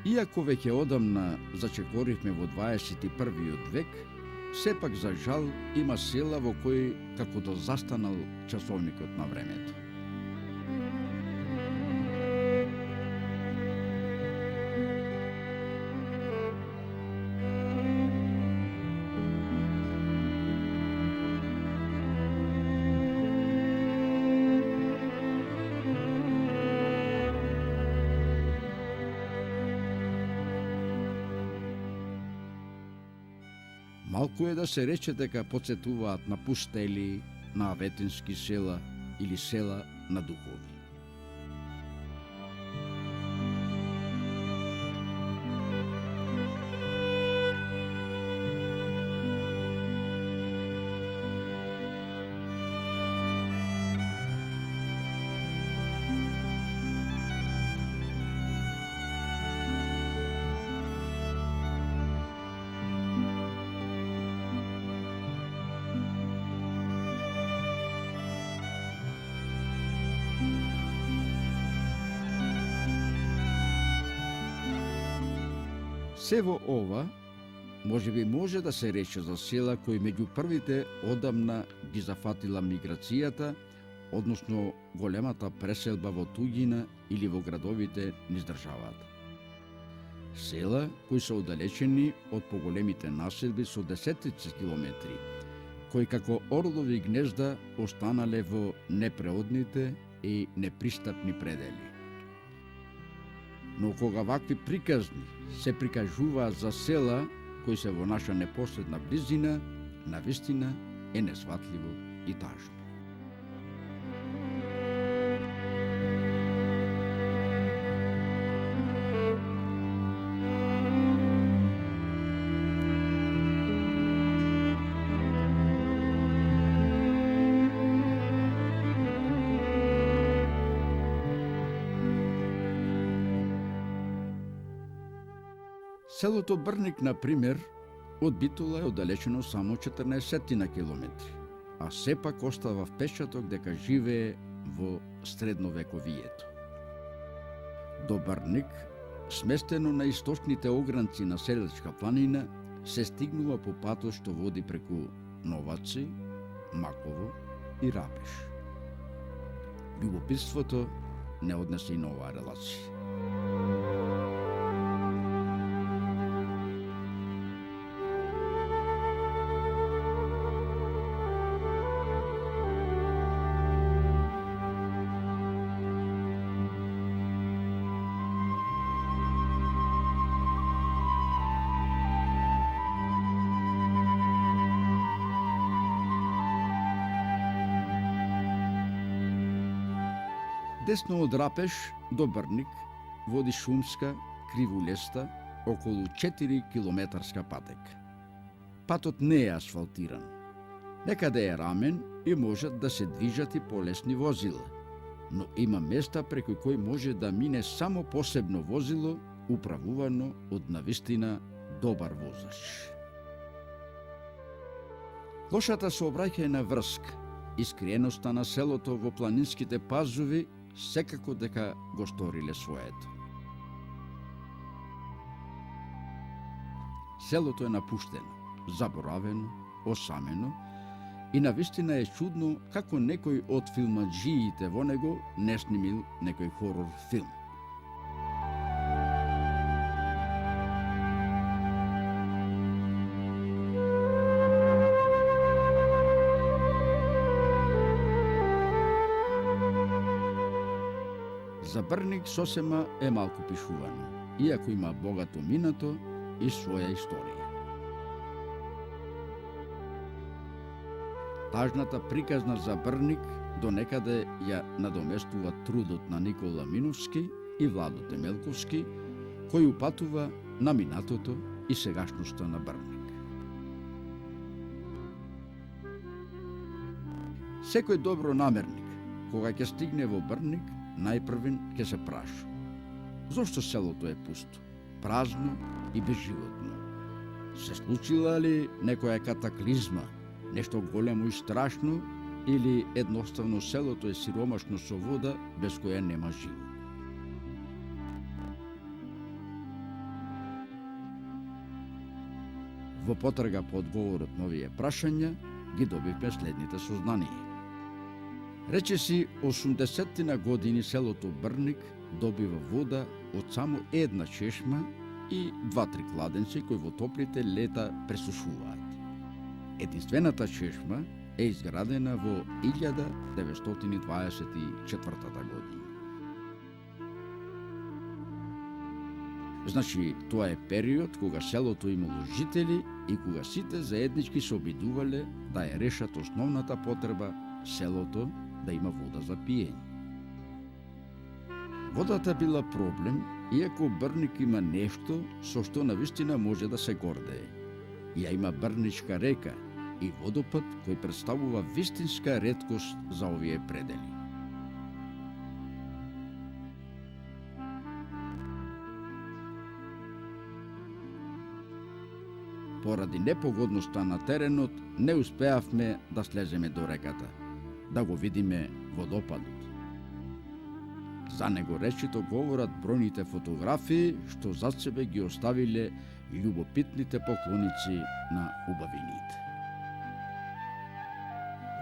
Иако веќе одамна зачекоривме во 21. век, сепак за жал има села во кои како да застанал часовникот на времето. Малку е да се рече дека потсетуваат на пустели, на аветински села или села на духови. Се во ова, може да се рече за села кои меѓу првите одамна ги зафатила миграцијата, односно големата преселба во туѓина или во градовите низ државата. Села кои се оддалечени од поголемите населби со десетици километри, кои како орлови гнезда останале во непреодните и непристапни предели. Но кога вакви приказни се прикажуваат за села кои се во наша непосредна близина, навистина е несватливо и тажно. Селото Брник, например, од Битола е оддалечено само 14 на километри, а сепак остава впечаток дека живее во средновековието. До Брник, сместено на источните огранци на Селечка планина, се стигнува по патот што води преку Новаци, Маково и Рапеш. Љубопитството не однесе и на оваа релација. Десно од Рапеш до Брник води шумска, кривулеста, околу 4 километарска патека. Патот не е асфалтиран. Некаде е рамен и можат да се движат и полесни возила, но има места преку кои може да мине само посебно возило, управувано од навистина добар возач. Лошата сообраќајна врска, искриеноста на селото во планинските пазови секако дека го сториле своето. Селото е напуштено, заборавено, осамено и навистина е чудно како некој од филмаджиите во него не снимил некој хорор филм. За Брник сосема е малку пишувано, иако има богато минато и своја историја. Тажната приказна за Брник до некаде ја надоместува трудот на Никола Миновски и Владо Темелковски, кој упатува на минатото и сегашноста на Брник. Секој добронамерник, кога ќе стигне во Брник, најпрвен ќе се праша: зошто селото е пусто, празно и безживотно? Се случила ли некоја катаклизма, нешто големо и страшно, или едноставно селото е сиромашно со вода без која нема живот? Во потрага по одговорот на овие прашања, ги добивме следните сознанија. Речиси 80-тина години селото Брник добива вода од само една чешма и 2-3 кладенци кои во топлите лета пресушуваат. Единствената чешма е изградена во 1924 година. Значи, тоа е период кога селото имало жители и кога сите заеднички се обидувале да ја решат основната потреба селото да има вода за пиење. Водата била проблем, иако Брник има нешто со што навистина може да се гордее. Ја има Брничка река и водопад кој представува вистинска реткост за овие предели. Поради непогодноста на теренот, не успеавме да слеземе до реката, да го видиме водопадот. За него речито говорат бројните фотографии што зад себе ги оставиле љубопитните поклоници на убавините.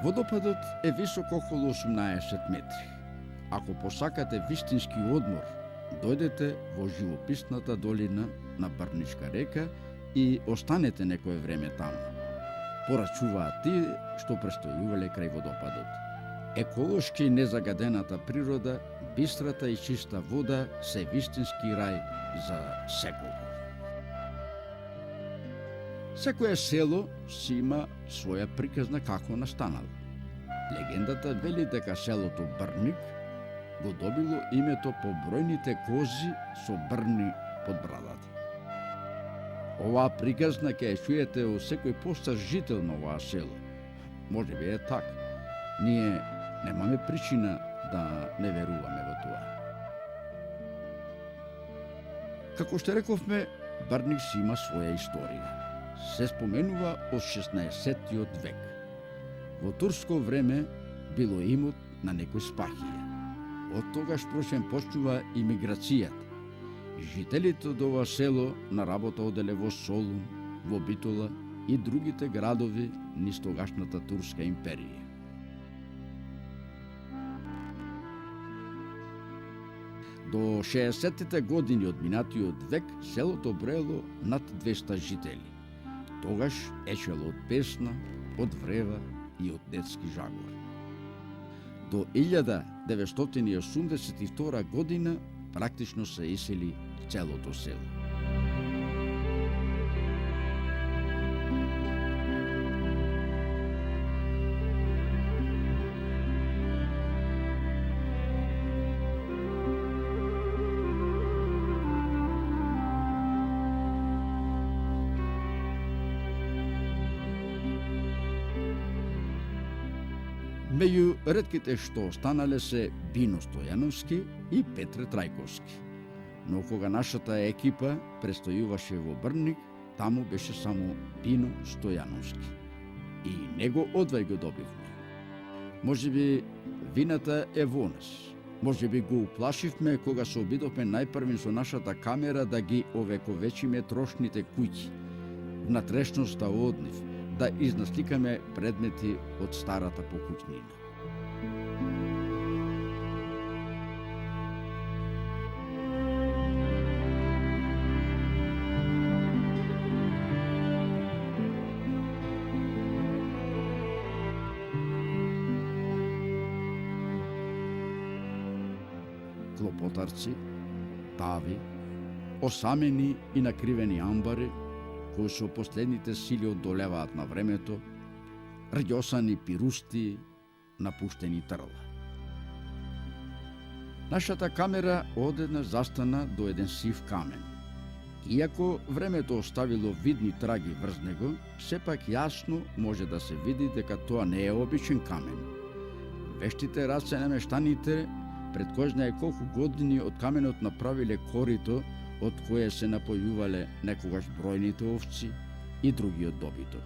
Водопадот е висок околу 18 метри. Ако посакате вистински одмор, дојдете во живописната долина на Брничка река и останете некое време таму. Порачуваат тие што престојувале крај водопадот. Еколошки незагадената природа, бистрата и чиста вода се вистински рај за секого. Секое село си има своја приказна како настанало. Легендата вели дека селото Брник го добило името по бројните кози со брни под брадата. Оваа приказна ќе ја чуете од секој постар жител на оваа село. Може би е така. Ние немаме причина да не веруваме во тоа. Како што рековме, Брник си има своја историја. Се споменува од 16-тиот век. Во турско време било имот на некој Спахија. Од тогаш прочен почнува имиграцијата. Жителите од ова село на работа оделе во Солун, во Битола и другите градови низ тогашната Турска империја. До 60-тите години од минатиот век селото броело над 200 жители. Тогаш ечело од песна, од врева и од детски жагор. До 1982 година практично се исели целото село. Меѓу ретките што останале се Бино Стојановски и Петре Трајковски. Но кога нашата екипа престојуваше во Брник, таму беше само Бино Стојановски. И него одвај го добивме. Може би вината е во нас. Може би го уплашивме кога се обидовме најпрвин со нашата камера да ги овековечиме трошните куќи. Внатрешноста од нив, да изнасликаме предмети од старата покуќнина. Клопотарци, тави, осамени и накривени амбари, кои со последните сили одолеваат на времето, рѓосани пирусти, напуштени трла. Нашата камера одеднаш застана до еден сив камен. Иако времето оставило видни траги врз него, сепак јасно може да се види дека тоа не е обичен камен. Вештите раце на мештаните пред кој знае колку години од каменот направиле корито од кое се напојувале некогаш бројните овци и другиот добиток.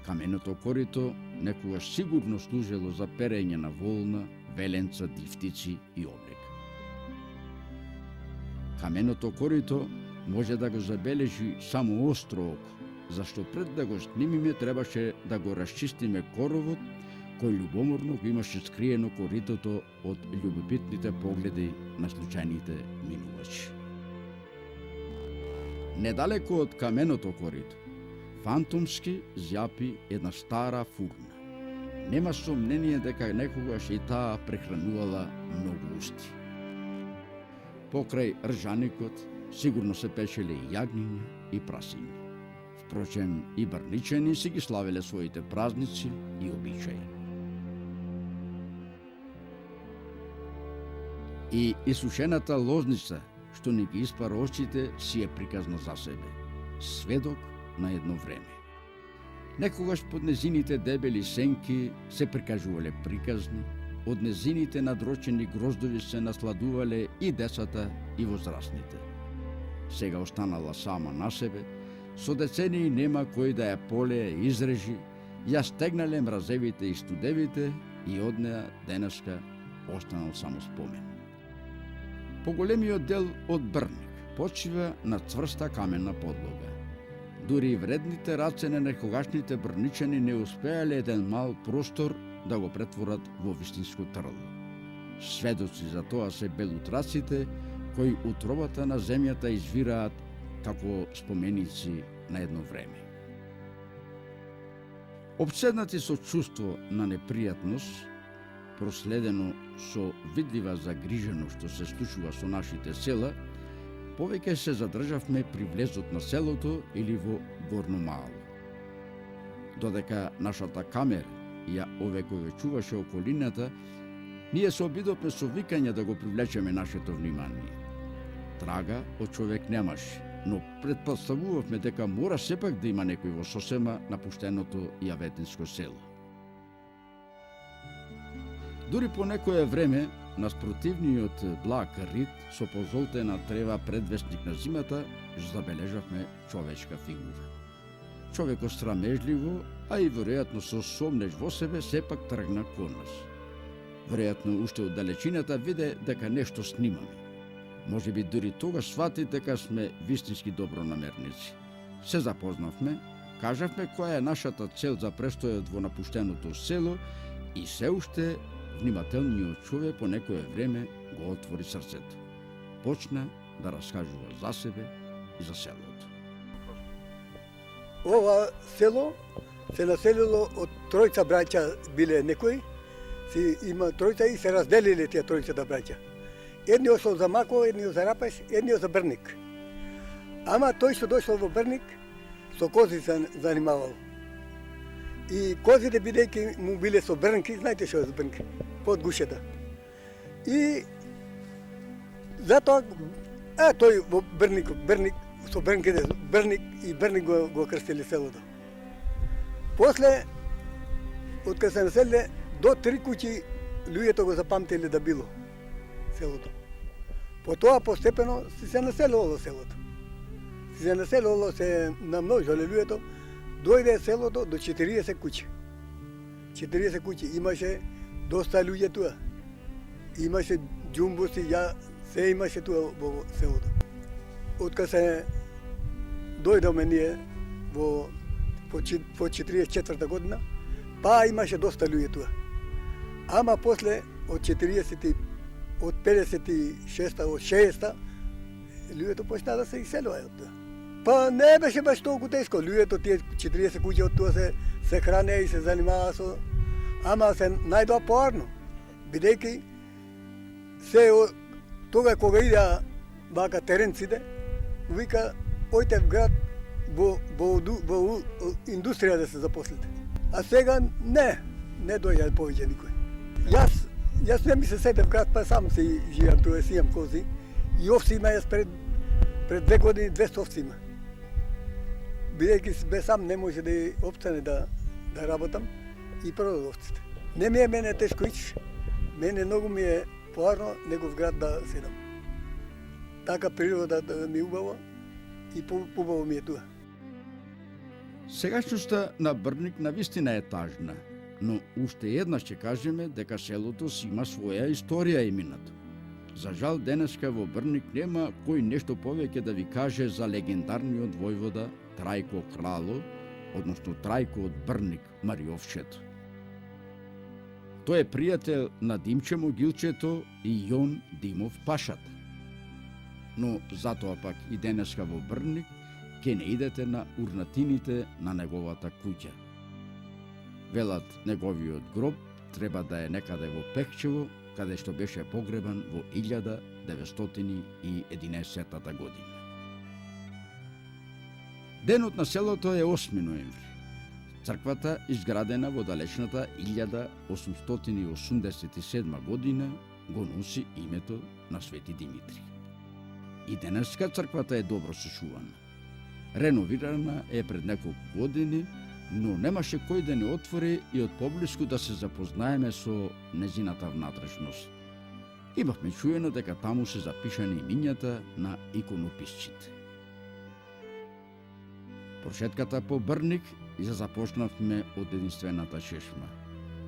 Каменото корито некогаш сигурно служело за перење на волна, веленца, дифтици и облек. Каменото корито може да го забележи само остро око, зашто пред да го снимиме требаше да го расчистиме коровот кој љубоморно го имаше скриено коритото од љубопитните погледи на случајните минувачи. Недалеко од каменото корито, фантомски зјапи една стара фурна. Нема сомнение дека некогаш и таа прехранувала многу усти. Покрај ржаникот сигурно се пешеле и јагниња и прасиња. Впрочем, и брничани си ги славеле своите празници и обичаи. И исушената лозница, што ни ги испара очите, си е приказна за себе. Сведок на едно време. Некогаш под незините дебели сенки се прикажувале приказни, од незините надрочени гроздови се насладувале и децата и возрастните. Сега останала сама на себе, со децении нема кој да ја полее, изрежи, ја стегнале мразевите и студевите и од неа денеска останал само спомен. Поголемиот дел од Брник почива на цврста каменна подлога. Дури и вредните раце на некогашните брничани не успеале еден мал простор да го претворат во вистинско трло. Сведоци за тоа се белутраците кои утробата на земјата извираат како споменици на едно време. Обседнати со чувство на непријатност, проследено со видлива загриженост што се случува со нашите села, повеќе се задржавме при влезот на селото или во Горно Мало. Додека нашата камера ја овековечуваше околината, ние се обидовме со викања да го привлечеме нашето внимание. Трага од човек немаше, но предпоставувавме дека мора сепак да има некој во сосема напуштеното јаветинско село. Дури по некое време, на спротивниот благ рид со позолтена трева предвестник на зимата, забележавме човечка фигура. Човекот срамежливо, а и веројатно со сомнеж во себе, сепак тргна кон нас. Веројатно уште од далечината виде дека нешто снимаме. Може би дури тогаш свати дека сме вистински добронамерници. Се запознавме, кажавме која е нашата цел за престојот во напуштеното село и се уште внимателниот човек по некое време го отвори срцето. Почна да раскажува за себе и за селото. Ова село се населило од тројца браќа биле некои, има тројца и се разделиле тие тројцата браќа. Едниот со за Мако, едниот за Рапеш, едниот за Брник. Ама тој што дошло во Брник, со кози се занимавал. И козите бидејќи му биле со брнки, знаете што е за брнки, под гушета. И затоа тој во Брник со брнките, Брник го крстили селото. После, од кога се населиле, до 3 куќи луѓето го запамтиле да било селото. Потоа постепено се населувало селото. Се населувало, се намножале луѓето, дојде селото до 40 куќи. 40 куќи, имаше доста луѓе туа. Имаше џумбуси, се имаше туа во селото. Откако се дојдоме ние во 44 година, па имаше доста луѓе туа. Ама после од 56-та, од 60-та, луѓето почна да се иселуваат. Па не беше баш толку тешко. Луѓето тие 40 куќи од тоа се хранеа и се занимаваа со... Ама се најдоа поарно, бидејќи се тога кога идеа вака теренците, вика ојте в град во индустрија да се запослите. А сега не дојде повеќе никој. Јас не ми се сетев град, па сам си живеам туа, си имам кози. И овци има, јас пред 2 години 200 овци има. Бидејќи бе сам не може да опстане да работам и продав овците. Не ми е мене тешко ич, мене многу ми е поарно него в град да седам. Така природа ми убава и убаво ми е туа. Сегашноста на Брник навистина е тажна, но уште еднаш ќе кажеме дека селото си има своја историја и минато. За жал, денеска во Брник нема кој нешто повеќе да ви каже за легендарниот војвода Трајко Крало, односно Трајко од Брник Мариовчето. Тој е пријател на Димче Могилчето и Јон Димов Пашата. Но затоа пак и денеска во Брник ке не идете на урнатините на неговата куќа. Велат, неговиот гроб треба да е некаде во Пекчево, каде што беше погребан во 1911 година. Денот на селото е 8 ноември. Црквата, изградена во далечната 1887 година, го носи името на Свети Димитри. И денеска црквата е добро сочувана. Реновирана е пред неколку години, но немаше кој да не отвори и од поблиску да се запознаеме со незината внатрешност. Имавме чуено дека таму се запишани имињата на иконописците. Прошетката по Брник ја започнавме од единствената чешма.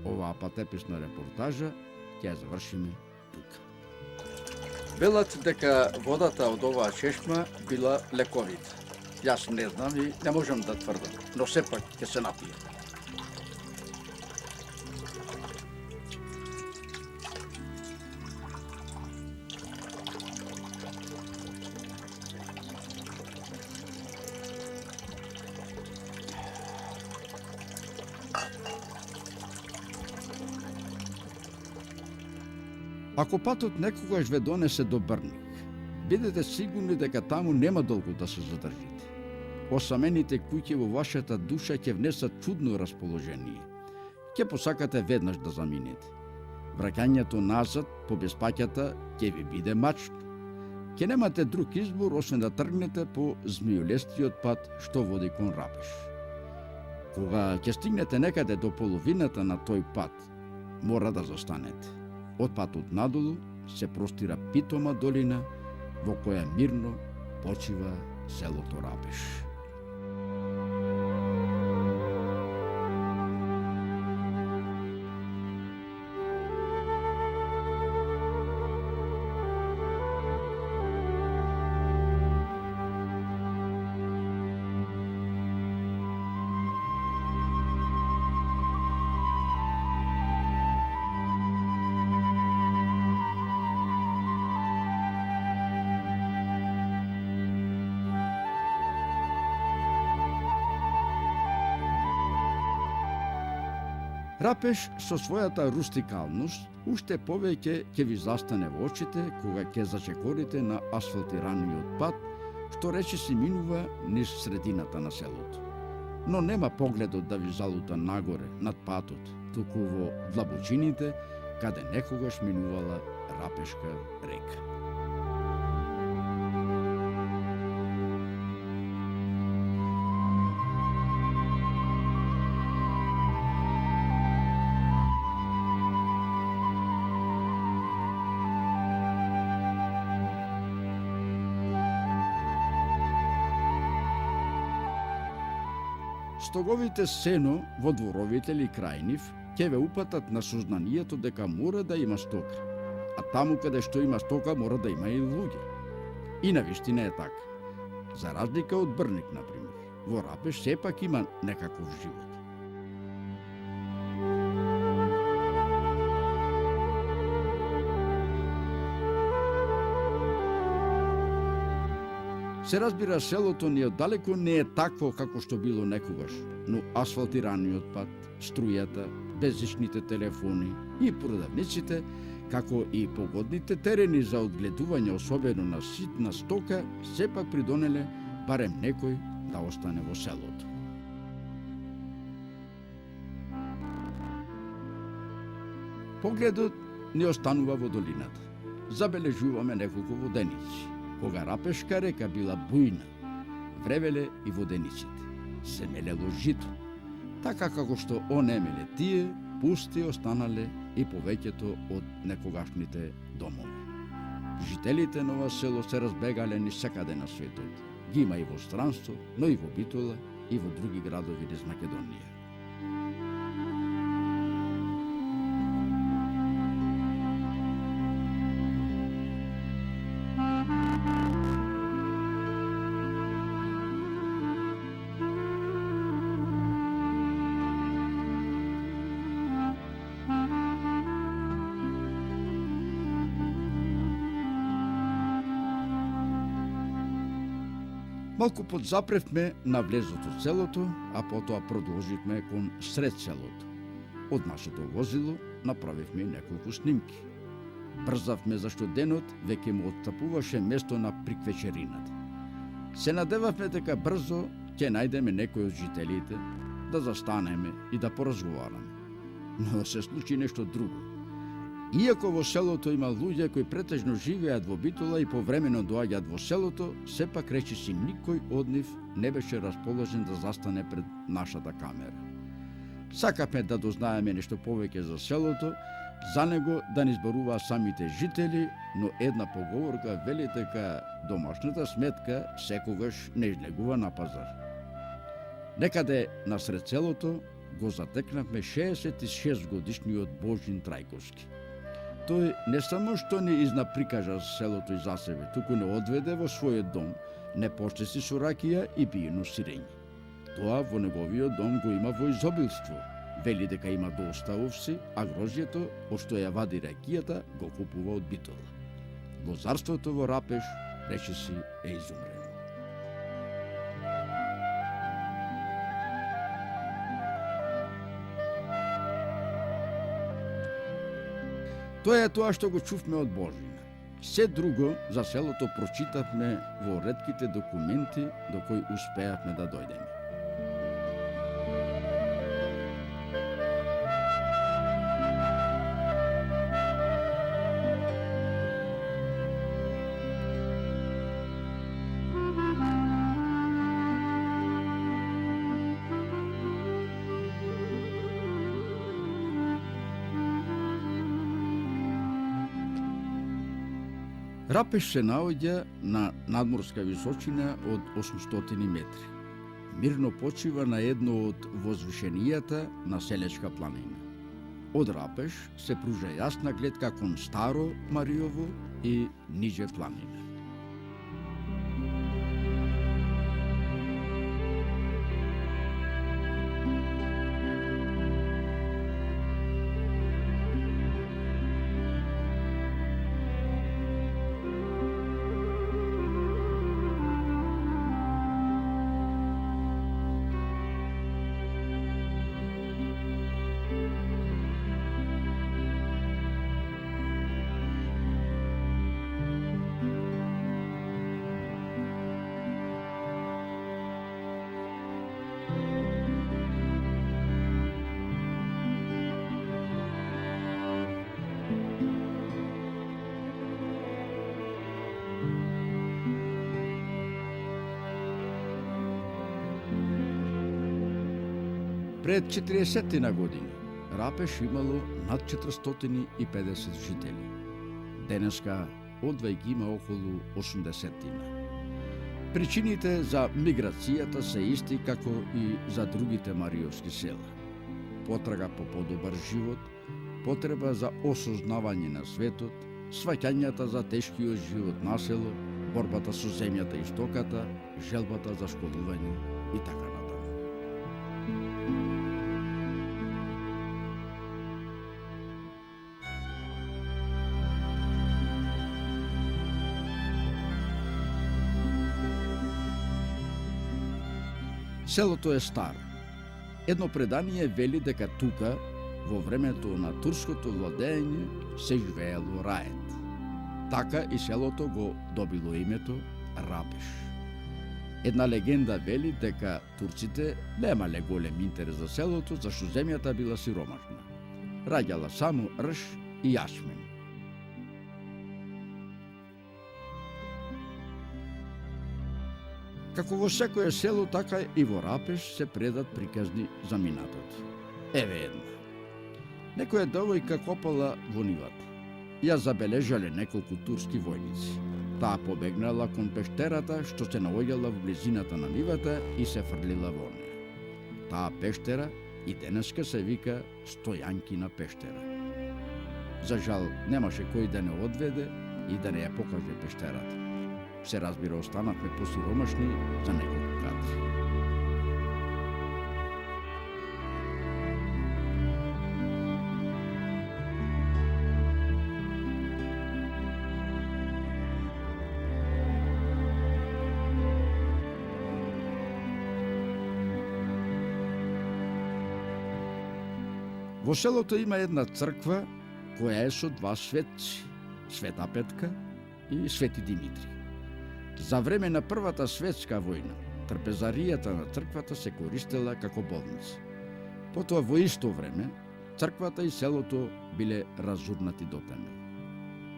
Оваа патеписна репортажа ќе ја завршиме тука. Велат дека водата од оваа чешма била лековита. Јас не знам и не можам да тврдам, но сепак ќе се напијам. Ако патот некогаш ве донесе до Брник, бидете сигурни дека таму нема долго да се задржите. Осамените куќи во вашата душа ќе внесат чудно расположение. Ќе посакате веднаш да заминете. Враќањето назад по безпаќата ќе ви биде мачно. Ќе немате друг избор освен да тргнете по змиолестиот пат што води кон Рапеш. Кога ќе стигнете некаде до половината на тој пат, мора да застанете. Од патот надолу се простира питома долина во која мирно почива селото Рапеш. Рапеш со својата рустикалност уште повеќе ќе ви застане во очите кога ќе зачекорите на асфалтираниот пат, што речиси минува низ средината на селото. Но нема погледот да ви залута нагоре над патот, туку во длабочините каде некогаш минувала Рапешка река. Стоговите сено во дворовите или крај нив ќе ве упатат на сознанието дека мора да има стока, а таму каде што има стока мора да има и луѓе. И навистина е така. За разлика од Брник, например, во Рапеш сепак има некаков живот. Се разбира, селото ни оддалеку не е такво како што било некогаш, но асфалтираниот пат, струјата, безжичните телефони и продавниците, како и погодните терени за одгледување, особено на ситна стока, сепак придонеле барем некој да остане во селото. Погледот ни останува во долината. Забележуваме неколку воденици. Кога Рапешка река била бујна, вревеле и водениците. Се мелело жито. Така како што онемеле тие, пусти останале и повеќето од некогашните домови. Жителите на ова село се разбегале ни секаде на светот. Ги има и во странство, но и во Битола и во други градови низ Македонија. Малку подзапревме на влезот од селото, а потоа продолживме кон сред селото. Од нашето возило направивме неколку снимки. Брзавме зашто денот веќе му отстапуваше место на приквечерината. Се надевавме дека брзо ќе најдеме некој од жителите, да застанеме и да поразговараме. Но се случи нешто друго. Иако во селото има луѓе кои претежно живеат во Битола и повремено доаѓаат во селото, сепак речиси никој од нив не беше расположен да застане пред нашата камера. Сакавме да дознаеме нешто повеќе за селото, за него да ни зборуваа самите жители, но една поговорка вели дека домашната сметка секогаш не излегува на пазар. Некаде насред селото го затекнавме 66 годишниот Божин Трајковски. Тој не само што не изнаприкажа селото и за себе, туку не одведе во својот дом, не почести со ракија и пиено сирење. Тоа во неговиот дом го има во изобилство. Вели дека има доста овси, а грозјето, од што ја вади ракијата, го купува од Битола. Лозарството во Рапеш, речиси, е изумрено. Тоа е тоа што го чувме од Божина. Се друго за селото прочитавме во ретките документи до кои успеавме да дојдеме. Рапеш се наоѓа на надморска височина од 800 метри. Мирно почива на едно од возвишенијата на Селечка планина. Од Рапеш се пружа јасна гледка кон Старо Мариово и ниже планина. Пред 40 години Рапеш имало над 450 жители. Денеска одвај ги има околу 80. Причините за миграцијата се исти како и за другите мариовски села. Потрага по подобар живот, потреба за осознавање на светот, сваќањата за тешкиот живот на село, борбата со земјата и стоката, желбата за школување и така натаму. Селото е старо. Едно предание вели дека тука, во времето на турското владење, се живеело раед. Така и селото го добило името Рапеш. Една легенда вели дека турците немале голем интерес за селото, зашто земјата била сиромашна. Раѓала само рж и јашмен. Како во секое село, така и во Рапеш се предат приказни за минатото. Еве една. Некоја девојка копала во нивата. Ја забележале неколку турски војници. Таа побегнала кон пештерата што се наоѓала во близината на нивата и се фрлила во неја. Таа пештера и денеска се вика Стојанкина пештера. За жал, немаше кој да не одведе и да не ја покаже пештерата. Се разбира, останавме посиромашни за неколку кадри. Во селото има една црква која е со два светци, Света Петка и Свети Димитри. За време на Првата светска војна, трпезаријата на црквата се користела како болница. Потоа во исто време, црквата и селото биле разурнати до темел.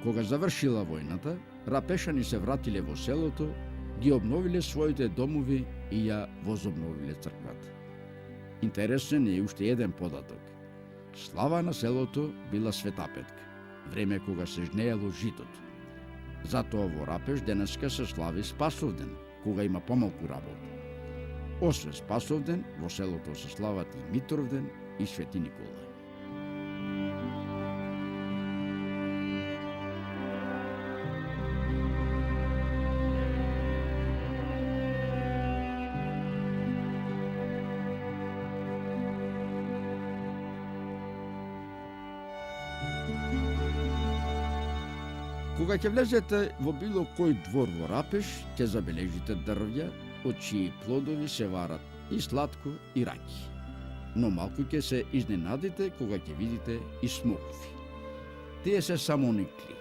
Кога завршила војната, рапешани се вратиле во селото, ги обновиле своите домови и ја возобновиле црквата. Интересен е уште еден податок. Слава на селото била Света Петка, време кога се жнеело житото. Затоа во Рапеш денеска се слави Спасовден, кога има помалку работа. Освен Спасовден, во селото се слават и Митровден и Свети Николај. Кога ќе влезете во било кој двор во Рапеш, ќе забележите дрвја, од чии плодови се варат и сладко и раки. Но малку ќе се изненадите кога ќе видите и смокви. Тие се само никли,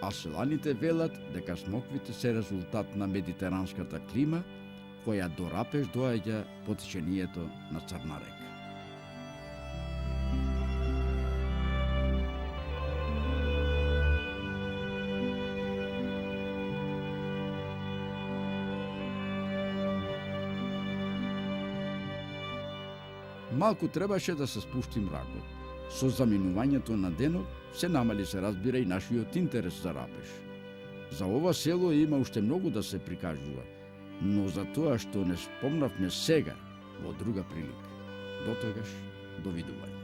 а селаните велат дека смоквите се резултат на медитеранската клима, која до Рапеш доаѓа по течението на Црна река. Малку требаше да се спусти мракот. Со заминувањето на денот се намали, се разбира, и нашиот интерес за Рапеш. За ова село има уште многу да се прикажува, но за тоа што не спомнавме сега, во друга прилика. До тогаш, довидување.